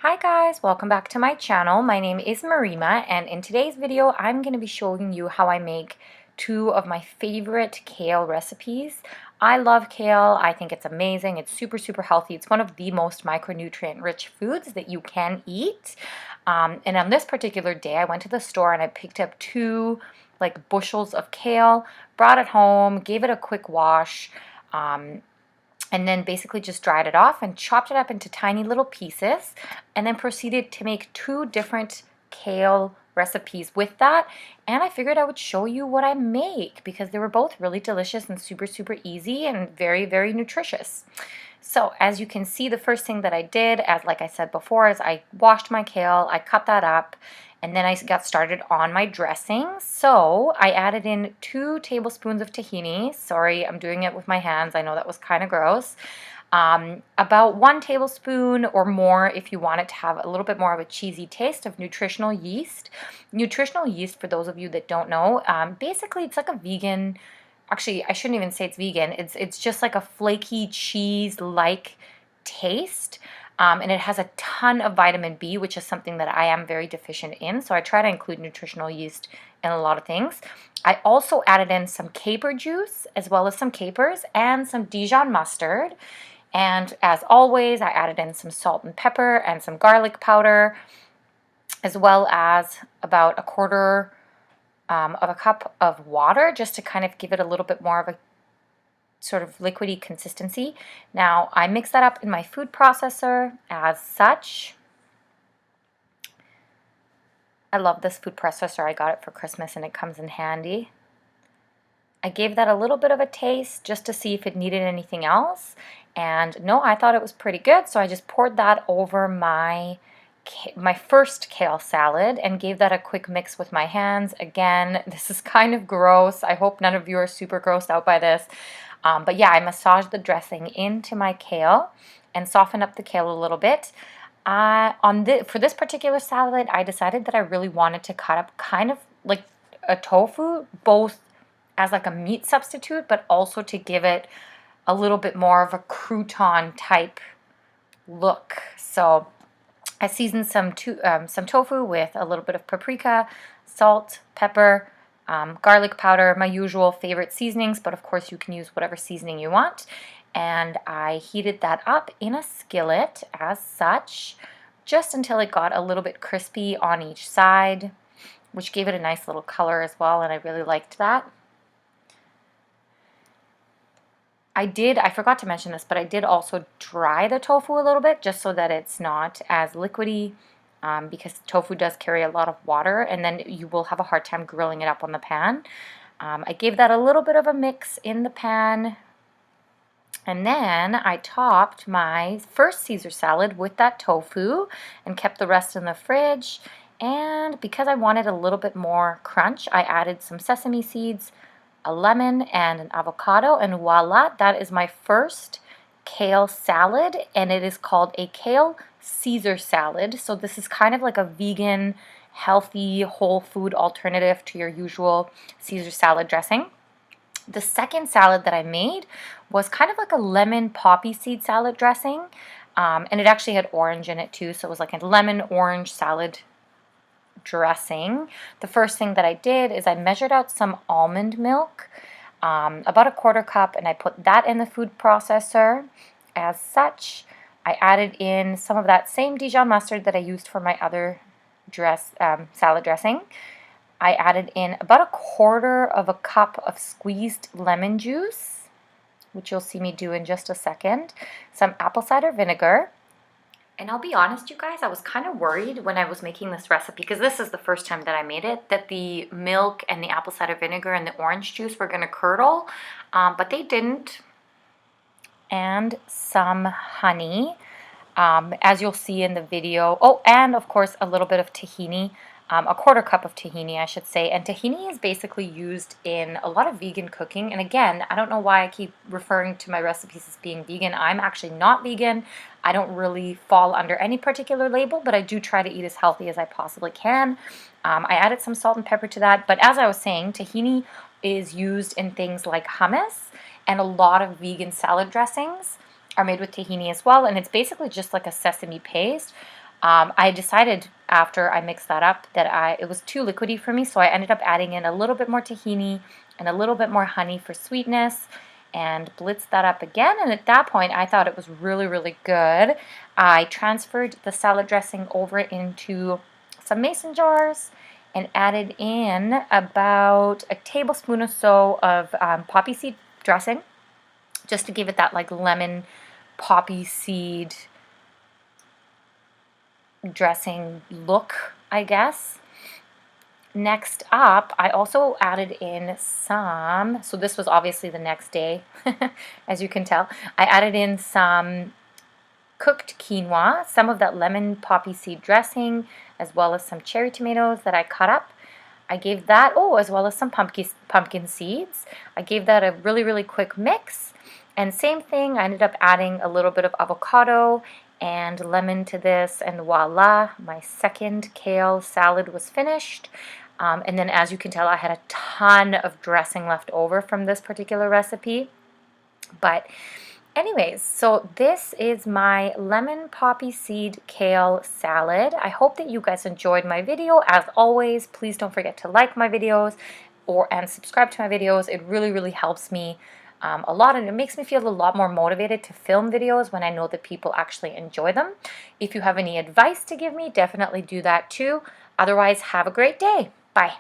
Hi guys, welcome back to my channel. My name is Marima, and in today's video I'm going to be showing you how I make two of my favorite kale recipes. I love kale. I think it's amazing. It's super healthy. It's one of the most micronutrient rich foods that you can eat. And on this particular day I went to the store and I picked up two bushels of kale, brought it home, gave it a quick wash, and then basically just dried it off and chopped it up into tiny little pieces, and then proceeded to make two different kale recipes with that. And I figured I would show you what I make because they were both really delicious and super easy and very nutritious. So as you can see, the first thing that I did, like I said before, is I washed my kale, I cut that up, and then I got started on my dressing. So I added in 2 tablespoons of tahini. Sorry, I'm doing it with my hands. I know that was kind of gross. About 1 tablespoon or more if you want it to have a little bit more of a cheesy taste of nutritional yeast. Nutritional yeast, for those of you that don't know, basically it's like a vegan. Actually, I shouldn't even say it's vegan. It's just like a flaky cheese-like taste. And it has a ton of vitamin B, which is something that I am very deficient in. So I try to include nutritional yeast in a lot of things. I also added in some caper juice, as well as some capers and some Dijon mustard. And as always, I added in some salt and pepper and some garlic powder, as well as about 1/4 of a cup of water, just to kind of give it a little bit more of a sort of liquidy consistency. Now I mix that up in my food processor as such. I love this food processor. I got it for Christmas and it comes in handy. I gave that a little bit of a taste just to see if it needed anything else, and no, I thought it was pretty good, so I just poured that over my first kale salad and gave that a quick mix with my hands. Again, this is kind of gross. I hope none of you are super grossed out by this. But yeah, I massaged the dressing into my kale and softened up the kale a little bit. For this particular salad, I decided that I really wanted to cut up kind of like a tofu, both as like a meat substitute, but also to give it a little bit more of a crouton type look. So I seasoned some tofu with a little bit of paprika, salt, pepper, garlic powder, my usual favorite seasonings, but of course you can use whatever seasoning you want. And I heated that up in a skillet as such, just until it got a little bit crispy on each side, which gave it a nice little color as well, and I really liked that. I forgot to mention this, but I did also dry the tofu a little bit just so that it's not as liquidy, because tofu does carry a lot of water and then you will have a hard time grilling it up on the pan. I gave that a little bit of a mix in the pan, and then I topped my first Caesar salad with that tofu and kept the rest in the fridge. And because I wanted a little bit more crunch, I added some sesame seeds, a lemon, and an avocado, and voila, that is my first kale salad, and it is called a kale Caesar salad. So this is kind of like a vegan, healthy, whole food alternative to your usual Caesar salad dressing. The second salad that I made was kind of like a lemon poppy seed salad dressing, and it actually had orange in it too, so it was like a lemon orange salad dressing. The first thing that I did is I measured out some almond milk, about 1/4 cup, and I put that in the food processor as such. I added in some of that same Dijon mustard that I used for my other salad dressing. I added in about 1/4 of a cup of squeezed lemon juice, which you'll see me do in just a second, some apple cider vinegar. And I'll be honest, you guys, I was kind of worried when I was making this recipe, because this is the first time that I made it, that the milk and the apple cider vinegar and the orange juice were going to curdle, but they didn't. And some honey, as you'll see in the video. Oh, and of course a little bit of tahini. 1/4 cup of tahini, I should say. And tahini is basically used in a lot of vegan cooking. And again, I don't know why I keep referring to my recipes as being vegan. I'm actually not vegan. I don't really fall under any particular label, but I do try to eat as healthy as I possibly can. I added some salt and pepper to that. But as I was saying, tahini is used in things like hummus, and a lot of vegan salad dressings are made with tahini as well. And it's basically just like a sesame paste. I decided after I mixed that up that it was too liquidy for me, so I ended up adding in a little bit more tahini and a little bit more honey for sweetness and blitzed that up again. And at that point, I thought it was really, really good. I transferred the salad dressing over into some mason jars and added in about a tablespoon or so of poppy seed dressing, just to give it that like lemon poppy seed dressing look, I guess. Next up, I also added in some, so this was obviously the next day, as you can tell. I added in some cooked quinoa, some of that lemon poppy seed dressing, as well as some cherry tomatoes that I cut up. I gave that, as well as some pumpkin seeds. I gave that a really, really quick mix. And same thing, I ended up adding a little bit of avocado and lemon to this, and voila, my second kale salad was finished. And then as you can tell, I had a ton of dressing left over from this particular recipe. But anyways, so this is my lemon poppy seed kale salad. I hope that you guys enjoyed my video. As always, please don't forget to like my videos and subscribe to my videos. It really, really helps me a lot, and it makes me feel a lot more motivated to film videos when I know that people actually enjoy them. If you have any advice to give me, definitely do that too. Otherwise, have a great day. Bye.